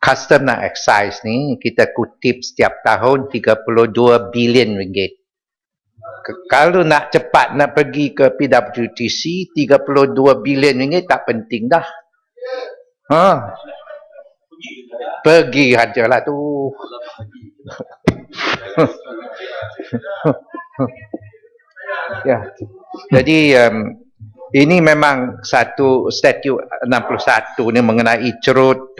customer excise ni kita kutip setiap tahun 32 bilion ringgit. Kalau nak cepat nak pergi ke PWTC 32 bilion ringgit tak penting dah. Pergi ajalah tu. Ya. Jadi ini memang satu statut 61 ni mengenai cerut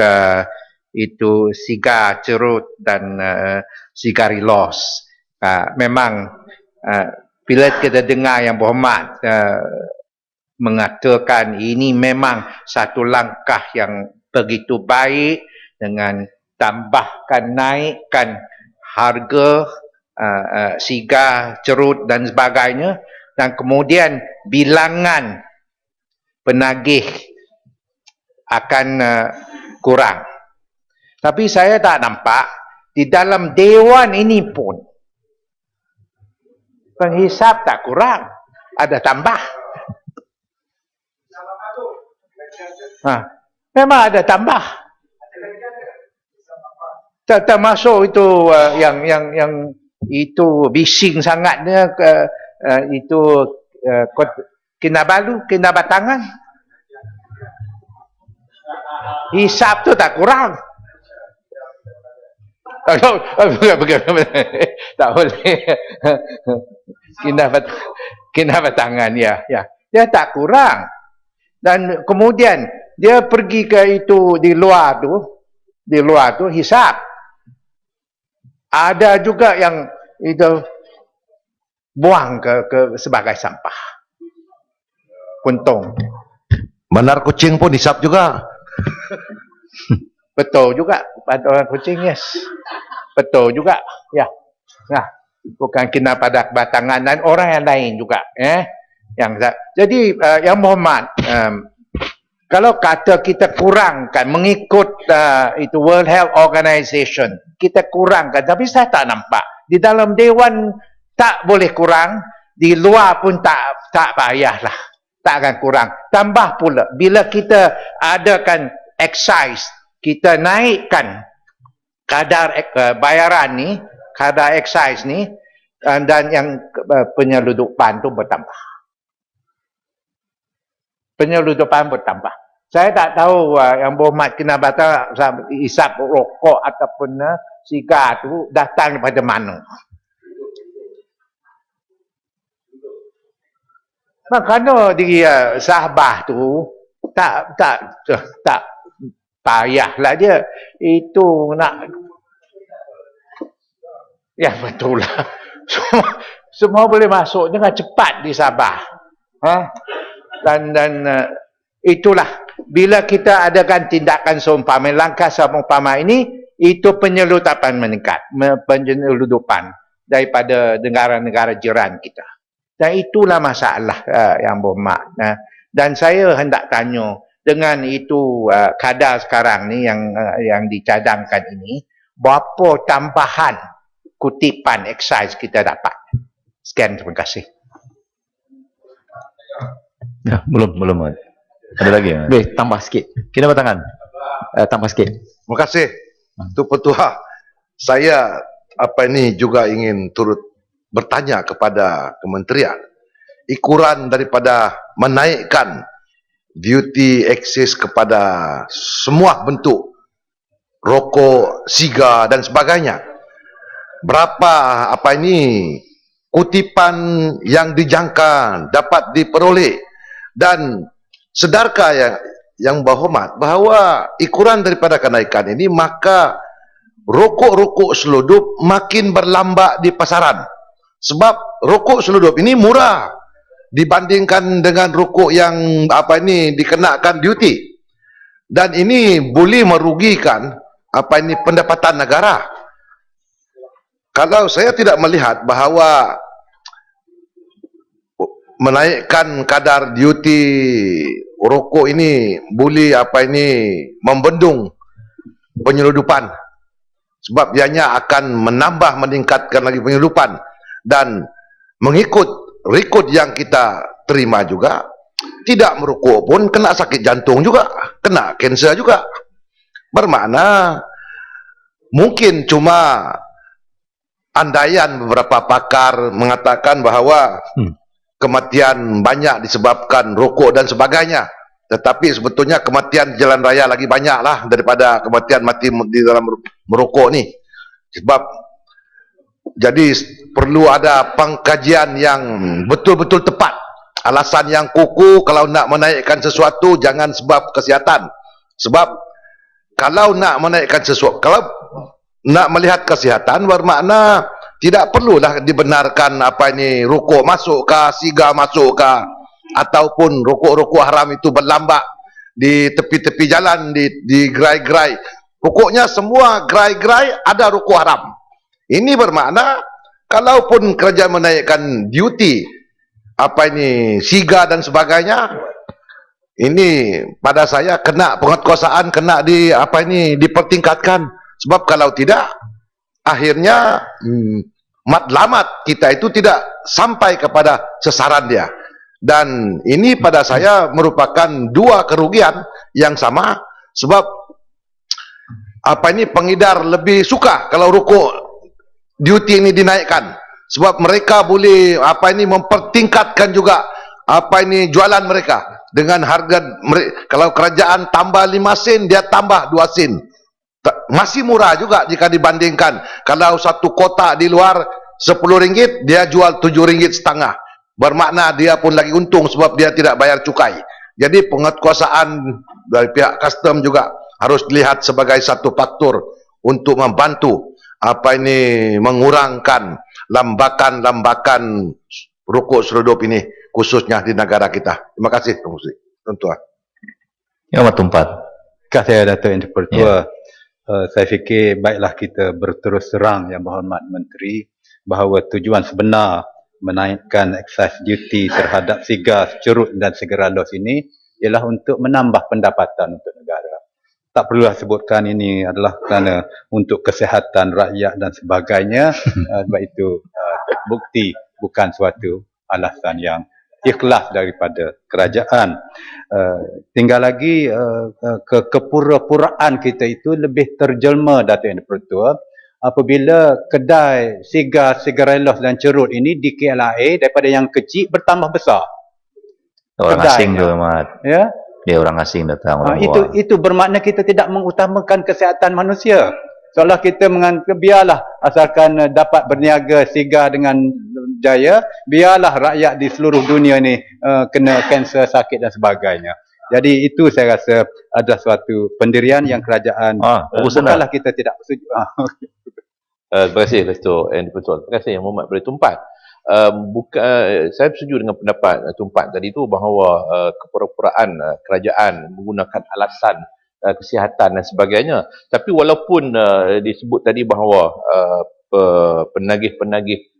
itu sigar cerut dan sigari loss. Memang bila kita dengar yang berhormat mengatakan ini memang satu langkah yang begitu baik dengan tambahkan naikkan harga sigar cerut dan sebagainya, dan kemudian bilangan penagih akan kurang. Tapi saya tak nampak di dalam dewan ini pun penghisap tak kurang, ada tambah. Memang ada tambah. Termasuk itu yang itu bising sangatnya itu Kinabatangan. Hisap tu tak kurang. Tak boleh. Kinabatangan ya. Dia tak kurang. Dan kemudian dia pergi ke itu di luar tu hisap. Ada juga yang itu buang ke sebagai sampah. Puntung. Benar kucing pun hisap juga. Betul juga. Orang kucing, yes. Betul juga. Ya. Nah, bukan kena pada batangan dan orang yang lain juga. Jadi, yang berhormat, kalau kata kita kurangkan mengikut itu World Health Organization, kita kurangkan, tapi saya tak nampak. Di dalam dewan tak boleh kurang, di luar pun tak payahlah. Tak akan kurang. Tambah pula, bila kita adakan excise, kita naikkan kadar bayaran ni, kadar excise ni, dan yang penyeludupan tu bertambah. Penyeludupan bertambah. Saya tak tahu yang berhormat Kinabatangan isap rokok ataupun sigar tu datang daripada mana. Makanya di Sabah tu tak payahlah dia itu nak, ya betul lah. Semua boleh masuk dengan cepat di Sabah. Dan itulah bila kita adakan tindakan seumpama, langkah seumpama ini, itu penyeludupan meningkat, penyeludupan daripada negara-negara jiran kita. Dan itulah masalah yang berhormat. Dan saya hendak tanya, dengan itu kadar sekarang ni yang dicadangkan ini, berapa tambahan kutipan excise kita dapat? Sekian, terima kasih. Ya, belum. Ada lagi ya? Boleh tambah sikit. Kinabatangan. Tambah sikit. Terima kasih. Tuan Petua. Saya juga ingin turut bertanya kepada kementerian. Ikuran daripada menaikkan duty excise kepada semua bentuk rokok, sigar dan sebagainya. Berapa kutipan yang dijangka dapat diperoleh, dan sedarkah yang berhormat bahawa ikuran daripada kenaikan ini maka rokok-rokok seludup makin berlambak di pasaran, sebab rokok seludup ini murah dibandingkan dengan rokok yang dikenakan duty, dan ini boleh merugikan pendapatan negara. Kalau saya tidak melihat bahawa menaikkan kadar duty rokok ini boleh membendung penyeludupan, sebab ianya akan meningkatkan lagi penyeludupan, dan mengikut rekod yang kita terima juga, tidak merokok pun kena sakit jantung juga, kena kanser juga. Bermakna mungkin cuma andaian beberapa pakar mengatakan bahawa kematian banyak disebabkan rokok dan sebagainya. Tetapi sebetulnya kematian di jalan raya lagi banyaklah daripada kematian mati di dalam merokok ni. Sebab jadi perlu ada pengkajian yang betul-betul tepat. Alasan yang kukuh kalau nak menaikkan sesuatu jangan sebab kesihatan. Sebab kalau nak menaikkan sesuatu, kalau nak melihat kesihatan bermakna tidak perlulah dibenarkan apa ini rokok masuk ke, sigar masuk ke, ataupun rokok-rokok haram itu berlambak di tepi-tepi jalan, di gerai-gerai. Pokoknya semua gerai-gerai ada rokok haram. Ini bermakna kalaupun kerajaan menaikkan duty apa ini sigar dan sebagainya, ini pada saya kena penguatkuasaan, kena dipertingkatkan. Sebab kalau tidak, akhirnya matlamat kita itu tidak sampai kepada sasaran dia. Dan ini pada saya merupakan dua kerugian yang sama. Sebab pengedar lebih suka kalau rokok duty ini dinaikkan. Sebab mereka boleh mempertingkatkan juga jualan mereka dengan harga. Kalau kerajaan tambah 5 sen, dia tambah 2 sen. Masih murah juga jika dibandingkan kalau satu kotak di luar RM10, dia jual RM7,5. Bermakna dia pun lagi untung sebab dia tidak bayar cukai. Jadi penguatkuasaan dari pihak custom juga harus dilihat sebagai satu faktor untuk membantu mengurangkan lambakan-lambakan rokok seredup ini khususnya di negara kita. Terima kasih Tuan-Tuan. Yang nomor 4. Terima kasih Datuk Yang Dipertua. Saya fikir baiklah kita berterus terang Yang Berhormat Menteri bahawa tujuan sebenar menaikkan excise duty terhadap sigar, cerut dan sigar los ini ialah untuk menambah pendapatan untuk negara. Tak perlulah sebutkan ini adalah kerana untuk kesihatan rakyat dan sebagainya. Sebab itu terbukti bukan suatu alasan yang ikhlas daripada kerajaan. Tinggal lagi kepura-puraan kita itu lebih terjelma, Datuk Yang Dipertua, apabila kedai sigar, sigarelos dan cerut ini di KLIA daripada yang kecil bertambah besar. Orang asing tu, Mat. Ya. Dia orang asing datang. Orang luar. Itu bermakna kita tidak mengutamakan kesihatan manusia. Seolah kita menganggap biarlah asalkan dapat berniaga sigar dengan jaya, biarlah rakyat di seluruh dunia ni kena kanser, sakit dan sebagainya. Jadi itu saya rasa adalah suatu pendirian yang kerajaan bukanlah kita tidak setuju. Terima kasih Datuk Yang Dipertua. Terima kasih Yang Berhormat Menteri Tumpat. Saya setuju dengan pendapat Tumpat tadi itu bahawa kepura-puraan kerajaan menggunakan alasan kesihatan dan sebagainya. Tapi walaupun disebut tadi bahawa penagih-penagih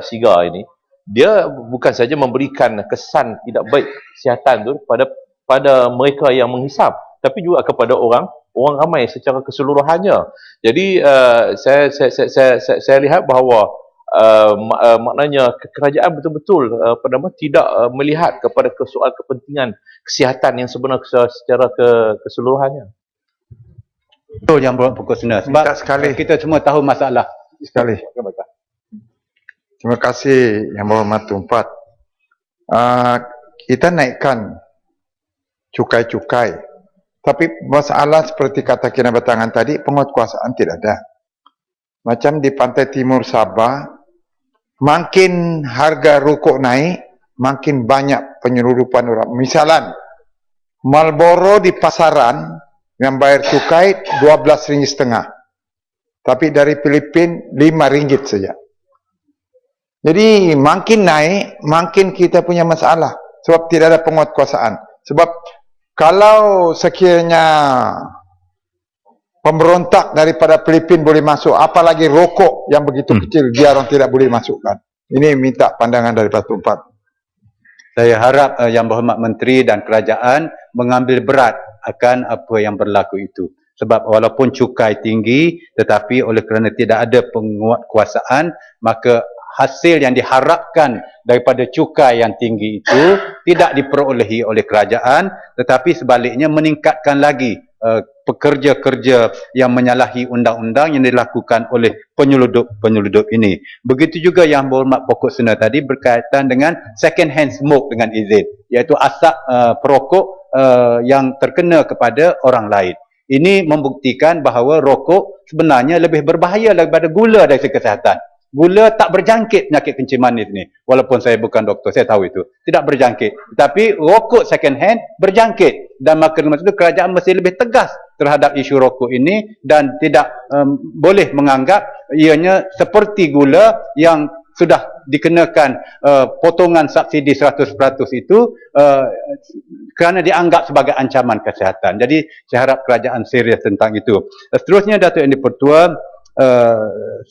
sigar ini, dia bukan saja memberikan kesan tidak baik kesihatan tu pada mereka yang menghisap, tapi juga kepada orang ramai secara keseluruhannya. Jadi saya lihat bahawa maknanya kerajaan betul-betul tidak melihat kepada soal kepentingan kesihatan yang sebenar secara keseluruhannya. Betul Yang Berhormat Pokok Senar. Sebab kita semua tahu masalah. Sekali. Terima kasih Yang Berhormat Tumpat. Kita naikkan cukai-cukai. Tapi masalah seperti kata Kinabatangan tadi, penguatkuasaan tidak ada. Macam di pantai timur Sabah, makin harga rokok naik, makin banyak penyeludupan orang. Misalan, Marlboro di pasaran yang bayar cukai RM12,5. Tapi dari Filipina RM5 saja. Jadi makin naik, makin kita punya masalah. Sebab tidak ada penguatkuasaan. Sebab kalau sekiranya pemberontak daripada Filipina boleh masuk, apalagi rokok yang begitu kecil, dia orang tidak boleh masukkan. Ini minta pandangan daripada Tumpat. Saya harap Yang Berhormat Menteri dan kerajaan mengambil berat akan apa yang berlaku itu. Sebab walaupun cukai tinggi, tetapi oleh kerana tidak ada penguatkuasaan, maka hasil yang diharapkan daripada cukai yang tinggi itu tidak diperolehi oleh kerajaan, tetapi sebaliknya meningkatkan lagi pekerja-kerja yang menyalahi undang-undang yang dilakukan oleh penyelundup-penyelundup ini. Begitu juga yang berhormat pokok sena tadi berkaitan dengan second hand smoke dengan izin, iaitu asap perokok yang terkena kepada orang lain. Ini membuktikan bahawa rokok sebenarnya lebih berbahaya daripada gula dari segi kesihatan. Gula tak berjangkit penyakit kencing manis ni. Walaupun saya bukan doktor, saya tahu itu. Tidak berjangkit. Tapi rokok second hand berjangkit. Dan maka itu kerajaan mesti lebih tegas terhadap isu rokok ini dan tidak boleh menganggap ianya seperti gula yang sudah dikenakan potongan subsidi 100% itu kerana dianggap sebagai ancaman kesihatan. Jadi saya harap kerajaan serius tentang itu. Seterusnya Datuk Yang di-Pertua,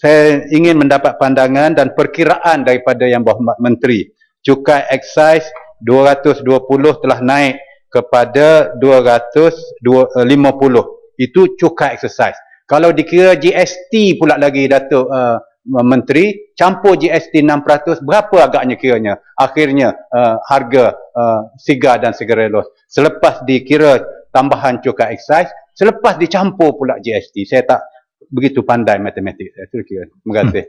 saya ingin mendapat pandangan dan perkiraan daripada Yang Berhormat Menteri. Cukai excise 220 telah naik kepada 250. Itu cukai excise. Kalau dikira GST pula lagi Datuk Menteri, campur GST 6%, berapa agaknya kiranya akhirnya harga sigar dan sigarelos selepas dikira tambahan cukai excise, selepas dicampur pula GST. Saya tak begitu pandai matematik saya kira. Terima kasih.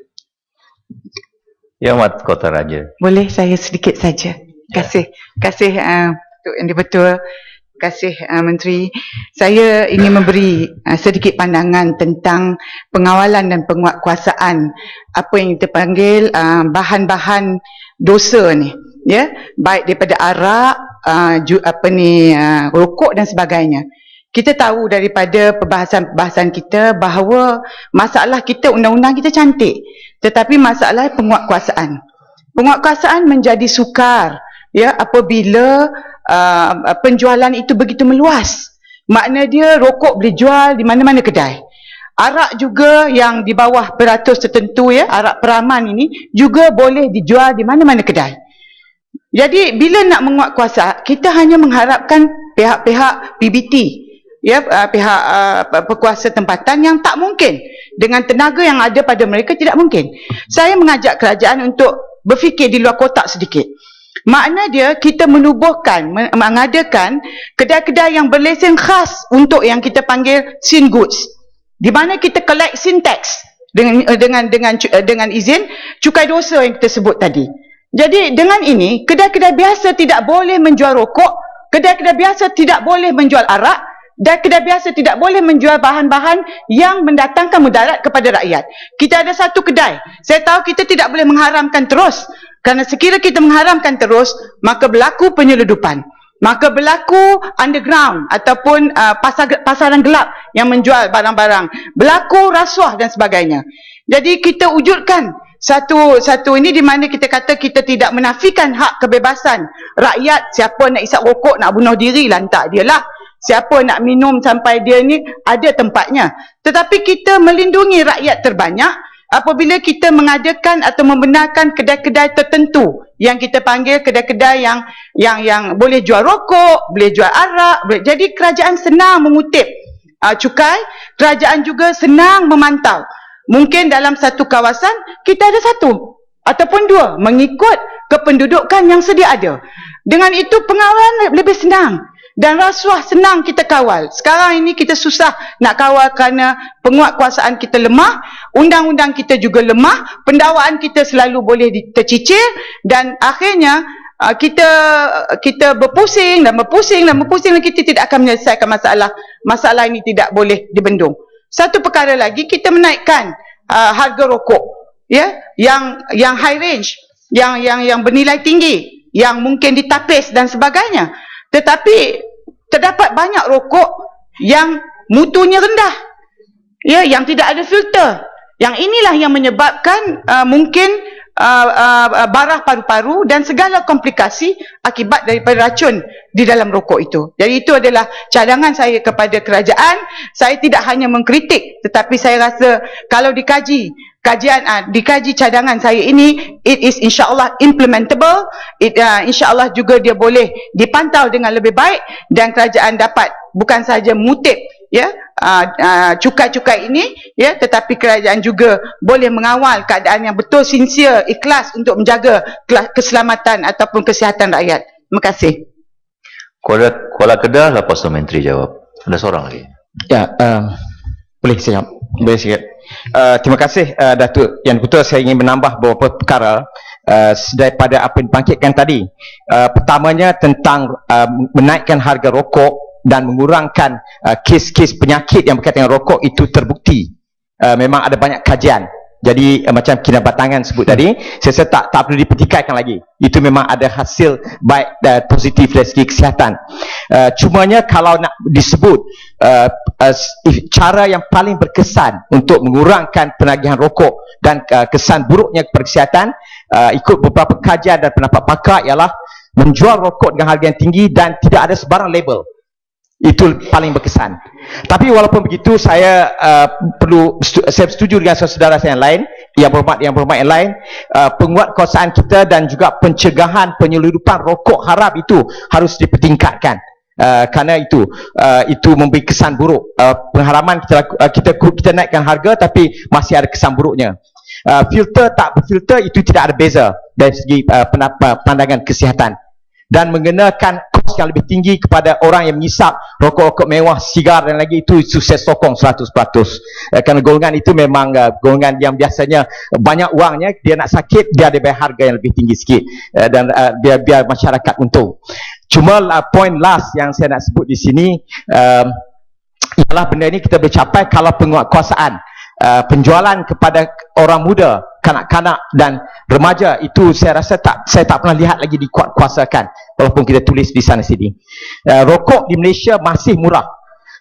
Yang Amat Kota Raja. Boleh saya sedikit saja. Terima kasih Datuk Yang di-Pertua. Terima kasih Menteri. Saya ingin memberi sedikit pandangan tentang pengawalan dan penguatkuasaan apa yang kita panggil bahan-bahan dosa ni, ya, baik daripada arak, rokok dan sebagainya. Kita tahu daripada perbahasan kita bahawa masalah kita, undang-undang kita cantik, tetapi masalah penguatkuasaan. Penguatkuasaan menjadi sukar, ya, apabila penjualan itu begitu meluas. Makna dia rokok boleh jual di mana-mana kedai. Arak juga yang di bawah peratus tertentu, ya, arak peraman ini juga boleh dijual di mana-mana kedai. Jadi bila nak menguatkuasa, kita hanya mengharapkan pihak-pihak PBT, ya, pihak berkuasa tempatan yang tak mungkin. Dengan tenaga yang ada pada mereka tidak mungkin. Saya mengajak kerajaan untuk berfikir di luar kotak sedikit. Makna dia kita menubuhkan, mengadakan kedai-kedai yang berlesen khas untuk yang kita panggil sin goods. Di mana kita collect sin tax dengan izin cukai dosa yang kita sebut tadi. Jadi dengan ini kedai-kedai biasa tidak boleh menjual rokok, kedai-kedai biasa tidak boleh menjual arak, dan kedai biasa tidak boleh menjual bahan-bahan yang mendatangkan mudarat kepada rakyat. Kita ada satu kedai. Saya tahu kita tidak boleh mengharamkan terus. Kerana sekiranya kita mengharamkan terus, maka berlaku penyelundupan. Maka berlaku underground ataupun pasaran gelap yang menjual barang-barang. Berlaku rasuah dan sebagainya. Jadi kita wujudkan satu ini di mana kita kata kita tidak menafikan hak kebebasan rakyat. Siapa nak isap rokok, nak bunuh diri, lantak dia lah. Siapa nak minum sampai dia ni ada tempatnya. Tetapi kita melindungi rakyat terbanyak apabila kita mengadakan atau membenarkan kedai-kedai tertentu yang kita panggil kedai-kedai yang boleh jual rokok, boleh jual arak, boleh. Jadi kerajaan senang mengutip cukai, kerajaan juga senang memantau. Mungkin dalam satu kawasan kita ada satu ataupun dua mengikut kependudukan yang sedia ada. Dengan itu pengawalan lebih senang. Dan rasuah senang kita kawal. Sekarang ini kita susah nak kawal kerana penguatkuasaan kita lemah, undang-undang kita juga lemah, pendakwaan kita selalu boleh tercicir dan akhirnya kita berpusing dan kita tidak akan menyelesaikan masalah. Masalah ini tidak boleh dibendung. Satu perkara lagi, kita menaikkan harga rokok, ya, yang high range, yang bernilai tinggi, yang mungkin ditapis dan sebagainya. Tetapi terdapat banyak rokok yang mutunya rendah, ya, yang tidak ada filter. Yang inilah yang menyebabkan mungkin barah paru-paru dan segala komplikasi akibat daripada racun di dalam rokok itu. Jadi itu adalah cadangan saya kepada kerajaan. Saya tidak hanya mengkritik, tetapi saya rasa kalau dikaji cadangan saya ini, it is insyaAllah implementable, insyaAllah juga dia boleh dipantau dengan lebih baik dan kerajaan dapat bukan sahaja mengutip, ya, cukai-cukai ini, ya, tetapi kerajaan juga boleh mengawal keadaan yang betul sincere, ikhlas untuk menjaga keselamatan ataupun kesihatan rakyat. Terima kasih. Kuala Kedah, lepas tu Menteri jawab. Ada seorang lagi. Ya, boleh saya boleh sikit. Terima kasih Datuk. Yang betul saya ingin menambah beberapa perkara daripada apa yang dibangkitkan tadi. Pertamanya tentang menaikkan harga rokok dan mengurangkan kes-kes penyakit yang berkaitan dengan rokok itu terbukti. Memang ada banyak kajian. Jadi macam Kinabatangan sebut tadi, saya rasa tak perlu dipertikaikan lagi. Itu memang ada hasil baik dan positif dari segi kesihatan. Cumanya kalau nak disebut cara yang paling berkesan untuk mengurangkan penagihan rokok dan kesan buruknya kepada kesihatan, ikut beberapa kajian dan pendapat pakar, ialah menjual rokok dengan harga yang tinggi dan tidak ada sebarang label. Itu paling berkesan. Tapi walaupun begitu, saya saya setuju dengan saudara saya yang lain, yang berhormat yang lain, penguatkuasaan kita dan juga pencegahan penyelundupan rokok haram itu harus dipertingkatkan. Kerana itu memberi kesan buruk. Pengharaman kita naikkan harga tapi masih ada kesan buruknya. Filter tak berfilter itu tidak ada beza dari segi pandangan kesihatan, dan mengenakan kos yang lebih tinggi kepada orang yang mengisap rokok-rokok mewah, sigar dan lagi, itu saya sokong 100%. Kerana golongan itu memang golongan yang biasanya banyak wangnya, dia nak sakit, dia ada bayar harga yang lebih tinggi sikit, dan biar masyarakat untung. Cuma point last yang saya nak sebut di sini ialah benda ini kita boleh capai kalau penguatkuasaan penjualan kepada orang muda, kanak-kanak dan remaja itu saya rasa saya tak pernah lihat lagi dikuatkuasakan walaupun kita tulis di sana sini. Rokok di Malaysia masih murah.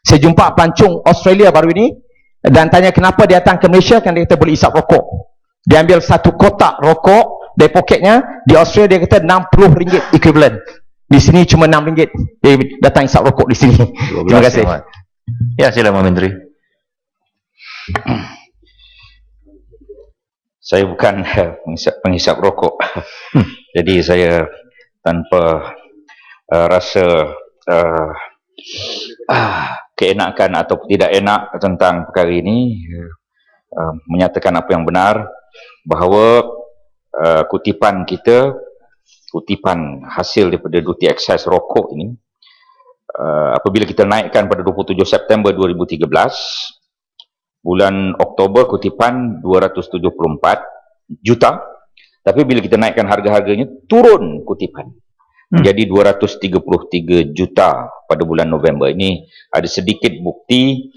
Saya jumpa pelancong Australia baru ini dan tanya kenapa dia datang ke Malaysia, kan dia kata boleh isap rokok. Dia ambil satu kotak rokok dari poketnya, di Australia dia kata RM60 equivalent. Di sini cuma RM6. Dia datang isap rokok di sini. Terima kasih. Ya, silakan Menteri. Saya bukan penghisap rokok. Jadi saya tanpa rasa keenakan atau tidak enak tentang perkara ini, menyatakan apa yang benar, bahawa kutipan hasil daripada duty excise rokok ini, apabila kita naikkan pada 27 September 2013, bulan Oktober kutipan 274 juta, tapi bila kita naikkan harga-harganya, turun kutipan menjadi 233 juta pada bulan November. Ini ada sedikit bukti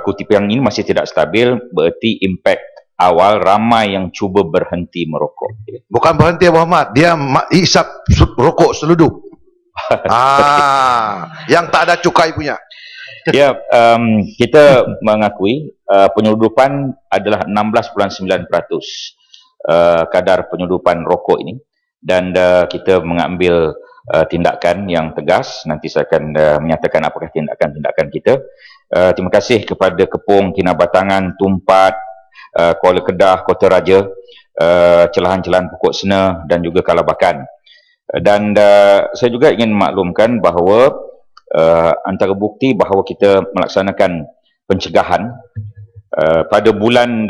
kutipan ini masih tidak stabil, berarti impak awal ramai yang cuba berhenti merokok. Bukan berhenti Muhammad, dia isap rokok seluduk. Yang tak ada cukai punya. Ya, kita mengakui penyeludupan adalah 16.9% kadar penyeludupan rokok ini, dan kita mengambil tindakan yang tegas. Nanti saya akan menyatakan apakah tindakan-tindakan kita. Terima kasih kepada Kepung, Kinabatangan, Tumpat, Kuala Kedah, Kota Raja, Celahan-Celahan Pokok Sena dan juga Kalabakan. Dan saya juga ingin maklumkan bahawa antara bukti bahawa kita melaksanakan pencegahan pada bulan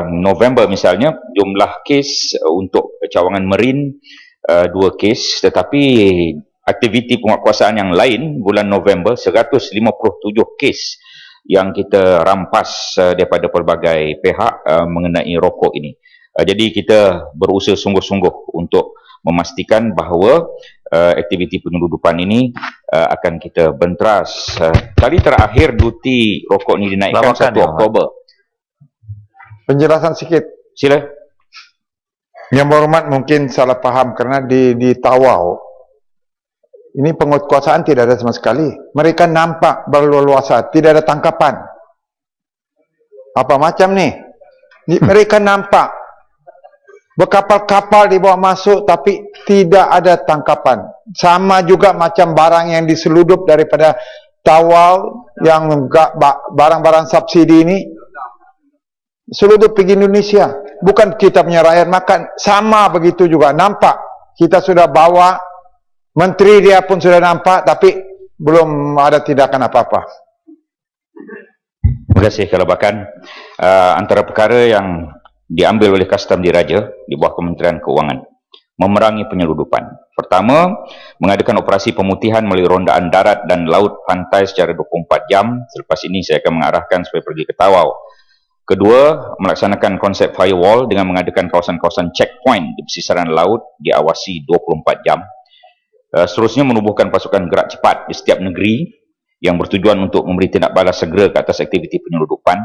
November misalnya, jumlah kes untuk cawangan Merin 2 kes, tetapi aktiviti penguatkuasaan yang lain bulan November 157 kes yang kita rampas daripada pelbagai pihak mengenai rokok ini. Jadi kita berusaha sungguh-sungguh untuk memastikan bahawa aktiviti penyeludupan ini akan kita benteras. Kali terakhir duty rokok ini dinaikkan 1 Oktober. Penjelasan sikit. Sila. Yang berhormat mungkin salah faham kerana di Tawau ini penguatkuasaan tidak ada sama sekali. Mereka nampak berleluasa, tidak ada tangkapan. Apa macam ni? Mereka nampak berkapal-kapal dibawa masuk tapi tidak ada tangkapan. Sama juga macam barang yang diseludup daripada Tawau, yang barang-barang subsidi ini seludup pergi Indonesia. Bukan kita punya rakyat makan. Sama begitu juga. Nampak. Kita sudah bawa, menteri dia pun sudah nampak, tapi belum ada tindakan apa-apa. Terima kasih Kalabakan. Antara perkara yang diambil oleh Custom Diraja di bawah Kementerian Keuangan memerangi penyeludupan. Pertama, mengadakan operasi pemutihan melalui rondaan darat dan laut pantai secara 24 jam. Selepas ini saya akan mengarahkan supaya pergi ke Tawau. Kedua, melaksanakan konsep firewall dengan mengadakan kawasan-kawasan checkpoint di pesisiran laut diawasi 24 jam. Seterusnya, menubuhkan pasukan gerak cepat di setiap negeri yang bertujuan untuk memberi tindak balas segera ke atas aktiviti penyeludupan.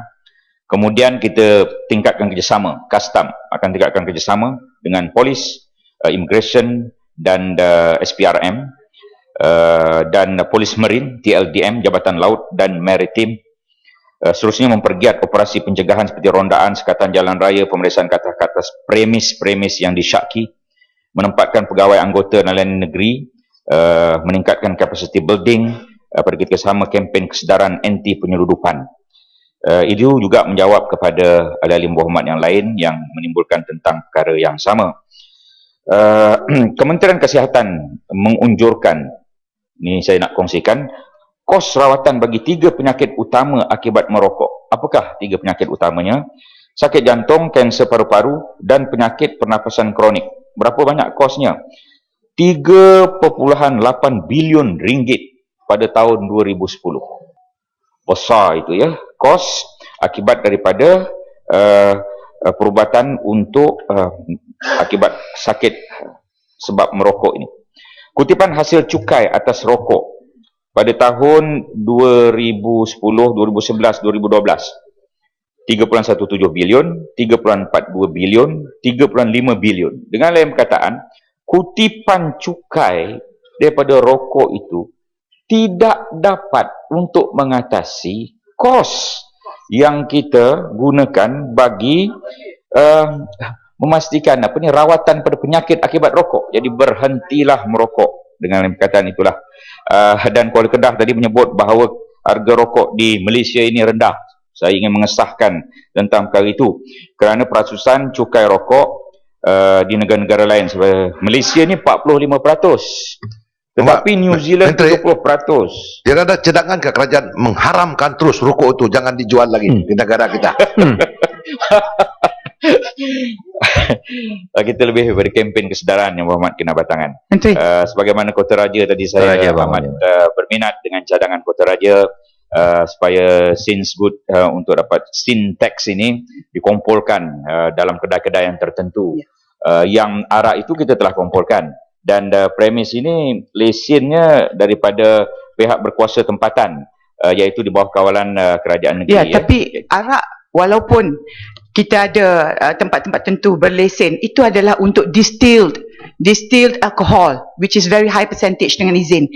Kemudian kita tingkatkan kerjasama, custom akan tingkatkan kerjasama dengan polis, immigration dan SPRM dan polis marin, TLDM, Jabatan Laut dan Maritim. Seterusnya mempergiat operasi pencegahan seperti rondaan, sekatan jalan raya, pemeriksaan ke atas premis-premis yang disyaki, menempatkan pegawai anggota nelayan negeri, meningkatkan capacity building, pergi kerjasama kempen kesedaran anti penyeludupan. Itu juga menjawab kepada ahli-ahli Muhammad yang lain yang menimbulkan tentang perkara yang sama. Kementerian Kesihatan mengunjurkan, ni saya nak kongsikan, kos rawatan bagi 3 penyakit utama akibat merokok. Apakah 3 penyakit utamanya? Sakit jantung, kanser paru-paru dan penyakit pernafasan kronik. Berapa banyak kosnya? 3.8 bilion ringgit pada tahun 2010. Besar itu ya, kos akibat daripada perubatan untuk akibat sakit sebab merokok ini. Kutipan hasil cukai atas rokok pada tahun 2010, 2011, 2012 3.17 bilion, 3.42 bilion, 3.5 bilion. Dengan lain perkataan, kutipan cukai daripada rokok itu tidak dapat untuk mengatasi kos yang kita gunakan bagi memastikan rawatan pada penyakit akibat rokok. Jadi berhentilah merokok. Dengan perkataan itulah. Dan Kuala Kedah tadi menyebut bahawa harga rokok di Malaysia ini rendah. Saya ingin mengesahkan tentang perkara itu. Kerana perasusan cukai rokok di negara-negara lain. Malaysia ni 45%. Tetapi New Zealand 30%. Dia ada cadangan ke kerajaan mengharamkan terus rokok itu jangan dijual lagi di negara kita. Kita lebih daripada kempen kesedaran yang Muhammad kena batangan. Sebagaimana Kota Raja tadi saya Muhammad berminat dengan cadangan Kota Raja supaya sins good untuk dapat sin tax ini dikumpulkan dalam kedai-kedai yang tertentu. Yang arak itu kita telah kumpulkan. Dan premis ini lesennya daripada pihak berkuasa tempatan, iaitu di bawah kawalan kerajaan negeri. Ya, tapi arak walaupun kita ada tempat-tempat tertentu berlesen, itu adalah untuk distilled alcohol, which is very high percentage dengan izin.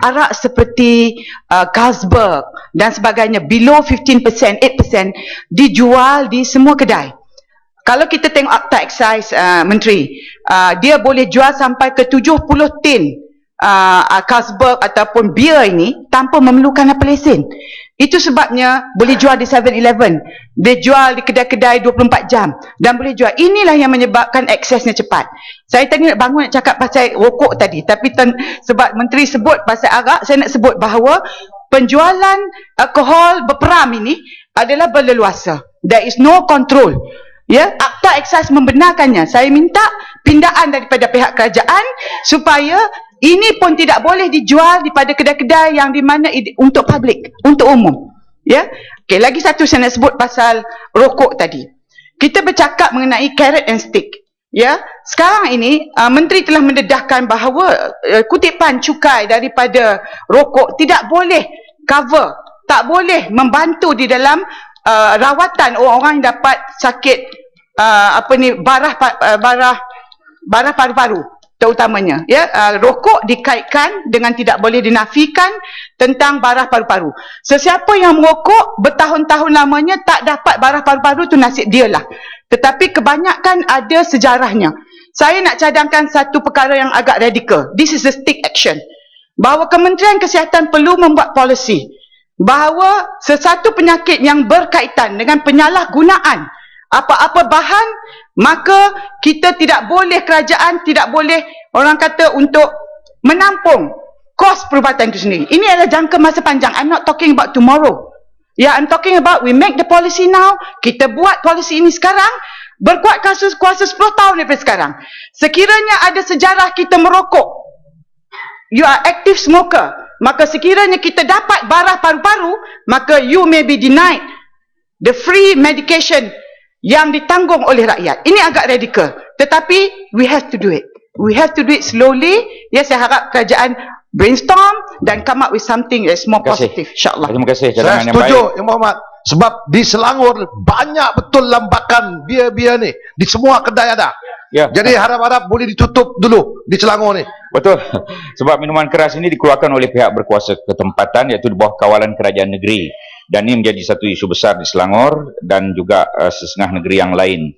Arak seperti Carlsberg dan sebagainya, below 15%, 8%, dijual di semua kedai. Kalau kita tengok Akta Excise Menteri, dia boleh jual sampai ke 70 tin Carlsberg ataupun beer ini tanpa memerlukan apa lesen. Itu sebabnya boleh jual di 7-Eleven. Dia jual di kedai-kedai 24 jam dan boleh jual. Inilah yang menyebabkan aksesnya cepat. Saya tadi nak bangun nak cakap pasal rokok tadi, tapi sebab Menteri sebut pasal arak, saya nak sebut bahawa penjualan alkohol berperam ini adalah berleluasa. There is no control. Ya, Akta Excise membenarkannya. Saya minta pindaan daripada pihak kerajaan supaya ini pun tidak boleh dijual pada kedai-kedai yang di mana untuk publik, untuk umum. Ya. Okey, lagi satu saya nak sebut pasal rokok tadi. Kita bercakap mengenai carrot and stick. Ya. Sekarang ini menteri telah mendedahkan bahawa kutipan cukai daripada rokok tidak boleh cover, tak boleh membantu di dalam rawatan orang-orang yang dapat sakit barah paru-paru terutamanya, ya. Rokok dikaitkan dengan tidak boleh dinafikan tentang barah paru-paru. Sesiapa yang merokok bertahun-tahun lamanya tak dapat barah paru-paru, tu nasib dia lah. Tetapi kebanyakan ada sejarahnya. Saya nak cadangkan satu perkara yang agak radikal. This is a stick action. Bahawa Kementerian Kesihatan perlu membuat polisi bahawa sesuatu penyakit yang berkaitan dengan penyalahgunaan apa-apa bahan, maka kita tidak boleh, kerajaan tidak boleh, orang kata, untuk menampung kos perubatan itu sendiri. Ini adalah jangka masa panjang. I'm not talking about tomorrow. Yeah, I'm talking about we make the policy now. Kita buat policy ini sekarang Berkuat kuasa 10 tahun daripada sekarang. Sekiranya ada sejarah kita merokok, you are active smoker, maka sekiranya kita dapat barah paru-paru, maka you may be denied the free medication yang ditanggung oleh rakyat. Ini agak radikal, tetapi we have to do it. We have to do it slowly. Ya, saya harap kerajaan brainstorm dan come up with something that's more positive, insyaAllah. Terima kasih Saya cadangan yang setuju baik. Yang Berhormat. Sebab di Selangor banyak betul lambakan bia-bia ni. Di semua kedai ada. Ya. Jadi harap-harap boleh ditutup dulu di Selangor ni. Betul. Sebab minuman keras ini dikeluarkan oleh pihak berkuasa ketempatan, iaitu di bawah kawalan kerajaan negeri. Dan ini menjadi satu isu besar di Selangor dan juga sesengah negeri yang lain.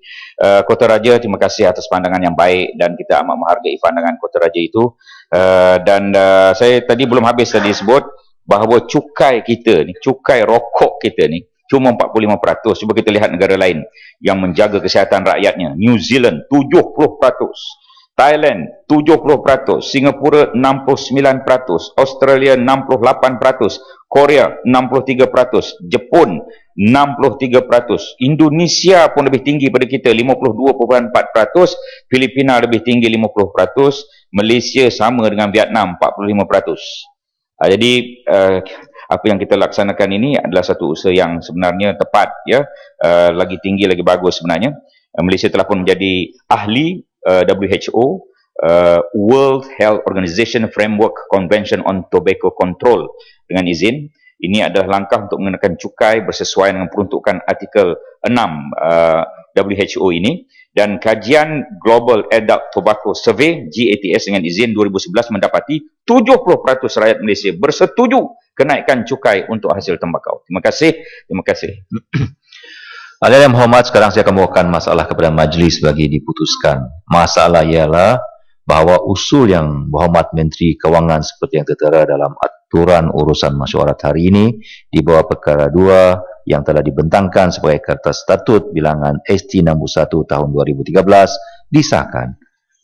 Kota Raja, terima kasih atas pandangan yang baik dan kita amat menghargai pandangan Kota Raja itu. Saya tadi belum habis tadi sebut bahawa cukai kita ni, cukai rokok kita ni cuma 45%. Cuba kita lihat negara lain yang menjaga kesihatan rakyatnya. New Zealand 70%. Thailand 70%, Singapura 69%, Australia 68%, Korea 63%, Jepun 63%, Indonesia pun lebih tinggi pada kita 52.4%, Filipina lebih tinggi 50%, Malaysia sama dengan Vietnam 45%. Jadi apa yang kita laksanakan ini adalah satu usaha yang sebenarnya tepat, ya, lagi tinggi lagi bagus sebenarnya. Malaysia telah pun menjadi ahli WHO, World Health Organization Framework Convention on Tobacco Control dengan izin. Ini adalah langkah untuk mengenakan cukai bersesuaian dengan peruntukan artikel 6 WHO ini, dan kajian Global Adult Tobacco Survey GATS dengan izin 2011 mendapati 70% rakyat Malaysia bersetuju kenaikan cukai untuk hasil tembakau. Terima kasih. Terima kasih. Ahli yang berhormat, sekarang saya akan membawakan masalah kepada majlis bagi diputuskan. Masalah ialah bahawa usul yang berhormat Menteri Kewangan seperti yang tertera dalam aturan urusan mesyuarat hari ini di bawah perkara 2 yang telah dibentangkan sebagai Kertas Statut bilangan ST 61 tahun 2013 disahkan.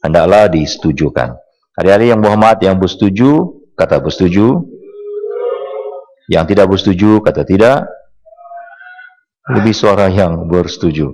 Hendaklah disetujukan. Ahli-ahli yang berhormat, yang bersetuju kata bersetuju, yang tidak bersetuju kata tidak. Lebih suara yang bersetuju.